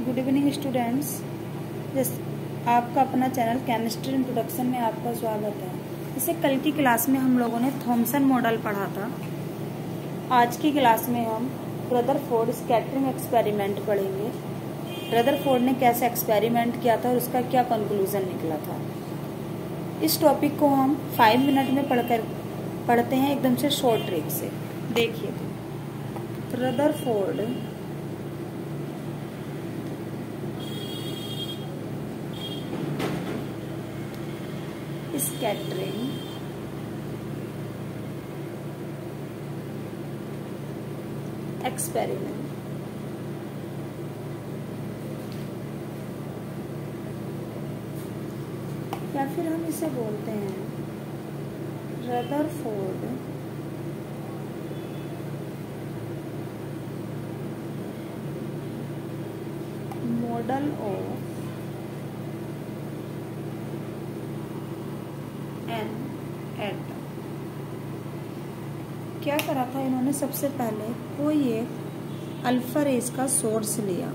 Good evening students. आपका अपना channel chemistry introduction में आपका स्वागत है। इसे कल की क्लास में हम लोगों ने थॉमसन मॉडल पढ़ा था। आज की क्लास में हम रदरफोर्ड स्कैटरिंग एक्सपेरिमेंट पढ़ेंगे। रदरफोर्ड ने कैसे एक्सपेरिमेंट किया था और उसका क्या कंक्लूजन निकला था। इस टॉपिक को हम 5 मिनट में पढ़ते हैं एकदम से शॉर्ट ट्रिक से। देखिए तो रदरफोर्ड स्कैटरिंग एक्सपेरिमेंट या फिर हम इसे बोलते हैं Rutherford model of an atom. क्या करा था इन्होंने, सबसे पहले कोई एक अल्फा रेस का सोर्स लिया।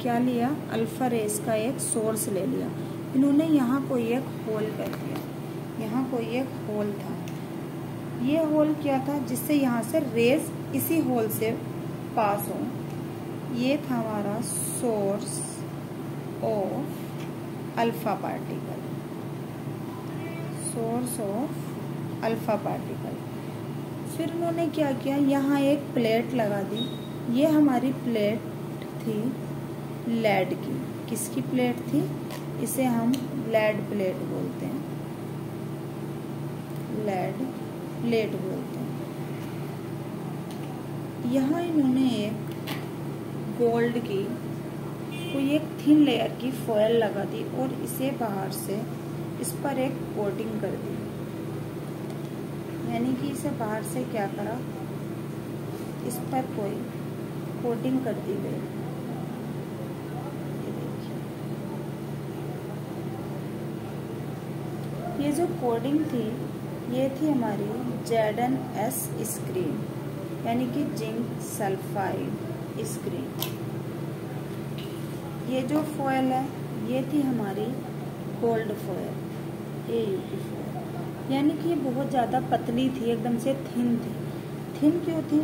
क्या लिया? अल्फा रेस का एक सोर्स ले लिया। इन्होंने यहाँ कोई एक होल कर दिया। यहाँ कोई एक होल था। ये होल क्या था? जिससे यहाँ से रेस इसी होल से पास हो। ये था हमारा source of alpha particle. Source of alpha particle. फिर उन्होंने क्या किया, यहाँ एक प्लेट लगा दी। ये हमारी प्लेट थी लेड की। किसकी प्लेट थी? इसे हम लेड प्लेट बोलते हैं। लेड प्लेट बोलते हैं। यहाँ इन्होंने एक गोल्ड की कोई एक थिन लेयर की फॉयल लगा दी और इसे बाहर से इस पर एक कोटिंग कर दी। यानी कि इसे बाहर से क्या करा, इस पर कोई कोटिंग कर दी गई। ये देखिए, ये जो कोटिंग थी ये थी हमारी ZnS स्क्रीन, यानी कि जिंक सल्फाइड स्क्रीन। ये जो फॉयल है ये थी हमारी गोल्ड फॉयल, AuP फॉयल। यानी कि ये बहुत ज़्यादा पतली थी, एकदम से थिन थी। थिन क्यों थी?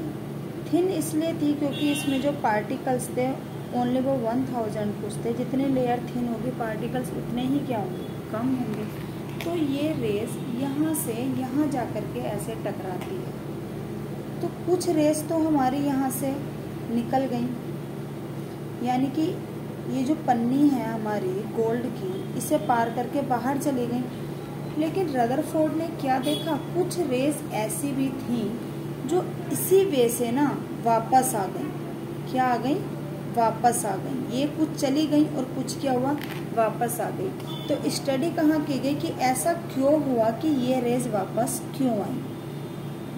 थिन इसलिए थी क्योंकि इसमें जो पार्टिकल्स थे ओनली वो 1000 कुछ थे। जितने लेयर थिन होगी पार्टिकल्स उतने ही क्या होंगे, कम होंगे। तो ये रेस यहाँ से यहाँ जा कर के ऐसे टकराती है। तो कुछ रेस तो हमारी यहाँ से निकल गई, यानी कि ये जो पन्नी है हमारी गोल्ड की, इसे पार करके बाहर चली गई। लेकिन रदरफोर्ड ने क्या देखा, कुछ रेस ऐसी भी थी जो इसी वे से ना वापस आ गई। क्या आ गई? वापस आ गई। ये कुछ चली गई और कुछ क्या हुआ, वापस आ गई। तो स्टडी कहाँ की गई कि ऐसा क्यों हुआ कि ये रेस वापस क्यों आई,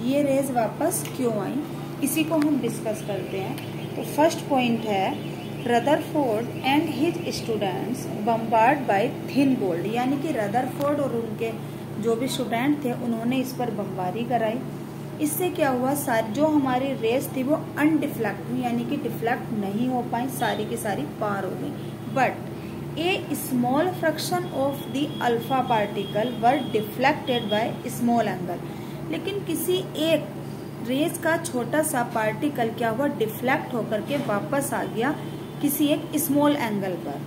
ये रेस वापस क्यों आई। इसी को हम डिस्कस करते हैं। तो फर्स्ट पॉइंट है Rutherford and his students bombard bye thin gold. यानी कि रदरफोर्ड और उनके जो भी स्टूडेंट थे उन्होंने इस पर बमबारी कराई। इससे क्या हुआ, सारी जो हमारी रेस थी वो अनडिफ्लेक्ट हुई, यानी कि डिफ्लेक्ट नहीं हो पाई, सारी की सारी पार हो गई। But A small fraction of the alpha particle were deflected by small angle. लेकिन किसी एक रेस का छोटा सा पार्टिकल क्या हुआ, डिफ्लेक्ट होकर के वापस आ गया किसी एक स्मॉल एंगल पर।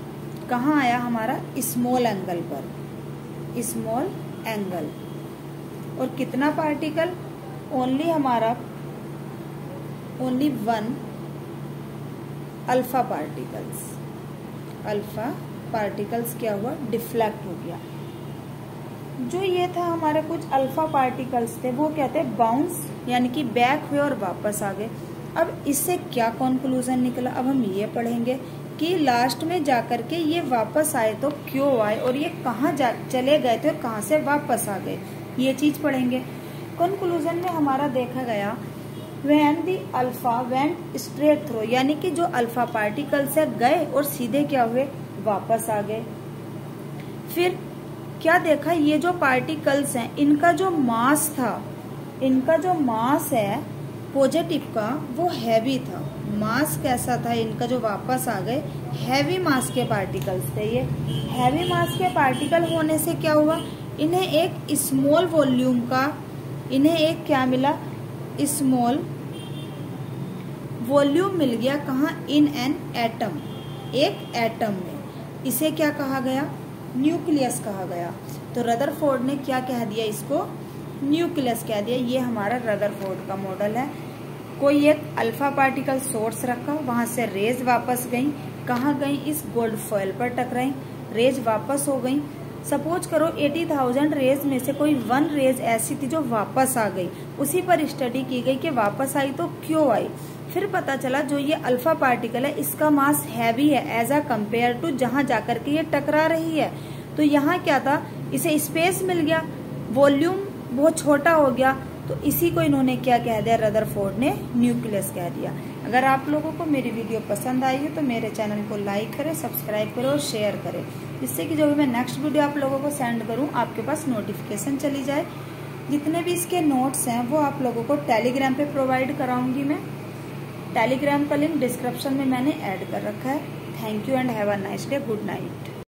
कहाँ आया हमारा? स्मॉल एंगल पर, स्मॉल एंगल। और कितना पार्टिकल? ओनली हमारा only 1 alpha particles. Alpha particles क्या हुआ, डिफ्लेक्ट हो गया। जो ये था हमारे कुछ अल्फा पार्टिकल्स थे वो क्या थे, बाउंस, यानी कि बैक हुए और वापस आ गए। अब इससे क्या कंक्लूजन निकला, अब हम ये पढ़ेंगे कि लास्ट में जाकर के ये वापस आए तो क्यों आए और ये कहाँ चले गए थे और कहाँ से वापस आ गए, ये चीज पढ़ेंगे। कंक्लूजन में हमारा देखा गया when the alpha went straight through, यानी कि जो अल्फा पार्टिकल से गए और सीधे क्या हुए, वापस आ गए। फिर क्या देखा, ये जो पार्टिकल्स हैं इनका जो मास था, इनका जो मास है पॉजिटिव का वो हैवी था, मास कैसा था इनका जो वापस आ गए, हैवी मास के पार्टिकल्स थे ये। हैवी मास के पार्टिकल होने से क्या हुआ, इन्हें एक स्मॉल वॉल्यूम का, इन्हें एक क्या मिला, स्मॉल वॉल्यूम मिल गया। कहाँ, इन एन एटम, एक एटम में। इसे क्या कहा गया, न्यूक्लियस कहा गया। तो रदरफोर्ड ने क्या कह दिया, इसको न्यूक्लियस कह दिया। ये हमारा रदरफोर्ड का मॉडल है। कोई एक अल्फा पार्टिकल सोर्स रखा, वहां से रेज वापस गई, कहाँ गई, इस गोल्ड फॉयल पर टकराई, रेज वापस हो गई। सपोज करो 80,000 रेज में से कोई 1 रेज ऐसी थी जो वापस आ गई, उसी पर स्टडी की गई कि वापस आई तो क्यों आई। फिर पता चला जो ये अल्फा पार्टिकल है इसका मास हैवी है एज अ कंपेयर टू जहां जाकर के ये टकरा रही है। तो यहाँ क्या था, इसे स्पेस मिल गया, वॉल्यूम बहुत छोटा हो गया, तो इसी को इन्होंने क्या कह दिया, रदरफोर्ड ने न्यूक्लियस कह दिया। अगर आप लोगों को मेरी वीडियो पसंद आई है तो मेरे चैनल को लाइक करें, सब्सक्राइब करें और शेयर करें, जिससे कि जो भी मैं नेक्स्ट वीडियो आप लोगों को सेंड करूं आपके पास नोटिफिकेशन चली जाए। जितने भी इसके नोट्स हैं वो आप लोगों को टेलीग्राम पे प्रोवाइड कराऊंगी मैं। टेलीग्राम का लिंक डिस्क्रिप्शन में मैंने ऐड कर रखा है। Thank you and have a nice day, good night.